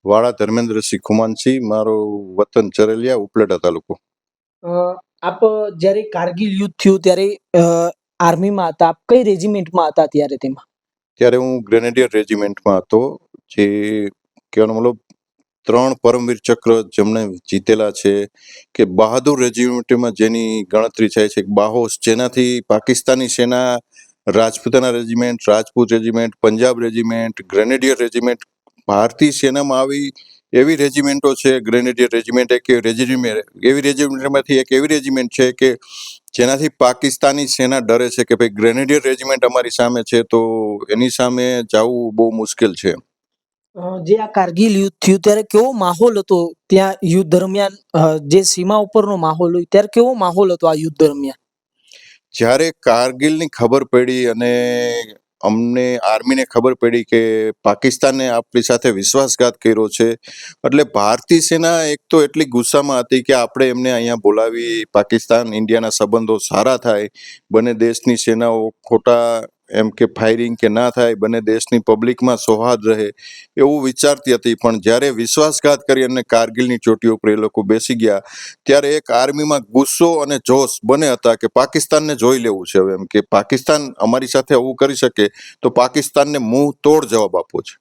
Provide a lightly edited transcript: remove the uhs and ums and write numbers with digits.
વાળા ધર્મેન્દ્રસિંહ ખુમાનસિંહ, મારો વતન ચરેલિયા, ઉપલેટા તાલુકો. અ, આપ જ્યારે કારગિલ યુદ્ધ થયું ત્યારે આર્મીમાં હતા. આપ કઈ રેજિમેન્ટમાં હતા ત્યારે તેમાં? ત્યારે હું ગ્રેનેડિયર રેજિમેન્ટમાં હતો. જે કહેવાનો મતલબ 3 પરમવીર ચક્ર જેમણે જીતેલા છે, કે બહાદુર રેજિમેન્ટમાં જેની ગણતરી થાય છે, બાહોશ, જેનાથી પાકિસ્તાની સેના, Rajputana regiment, Rajput regiment, Punjab regiment, grenadier regiment, ભારતીય સેનામાં આવી એવી રેજિમેન્ટો છે. ગ્રેનેડિયર રેજિમેન્ટ એક એવી રેજિમેન્ટમાંથી એક એવી રેજિમેન્ટ છે કે જેનાથી પાકિસ્તાની સેના ડરે છે કે ભાઈ ગ્રેનેડિયર રેજિમેન્ટ અમારી સામે છે, તો એની સામે જવું બહુ મુશ્કેલ છે. જે આ કારગિલ યુદ્ધ થયું ત્યારે કેવો માહોલ હતો ત્યાં યુદ્ધ દરમિયાન? જે સીમા ઉપરનો માહોલ હોય ત્યારે કેવો માહોલ હતો આ યુદ્ધ દરમિયાન? જ્યારે કારગિલની ખબર પડી અને અમને આર્મીને ખબર પડી કે પાકિસ્તાને આપણી સાથે વિશ્વાસઘાત કર્યો છે, એટલે ભારતીય સેના એક તો એટલી ગુસ્સામાં હતી કે આપણે એમને અહીંયા બોલાવી, પાકિસ્તાન ઇન્ડિયાના સંબંધો સારા થાય, બંને દેશની સેનાઓ ખોટા એમ કે ફાયરિંગ કે ના થાય, બંને દેશની પબ્લિકમાં સૌહાર્દ રહે, એવું વિચારતી હતી. પણ જ્યારે વિશ્વાસઘાત કરી અને કારગિલની ચોટીઓ ઉપર એ લોકો બેસી ગયા, ત્યારે એક આર્મીમાં ગુસ્સો અને જોશ બંને હતા કે પાકિસ્તાનને જોઈ લેવું છે હવે, એમ કે પાકિસ્તાન અમારી સાથે આવું કરી શકે તો પાકિસ્તાનને મુંહ તોડ જવાબ આપવો છે.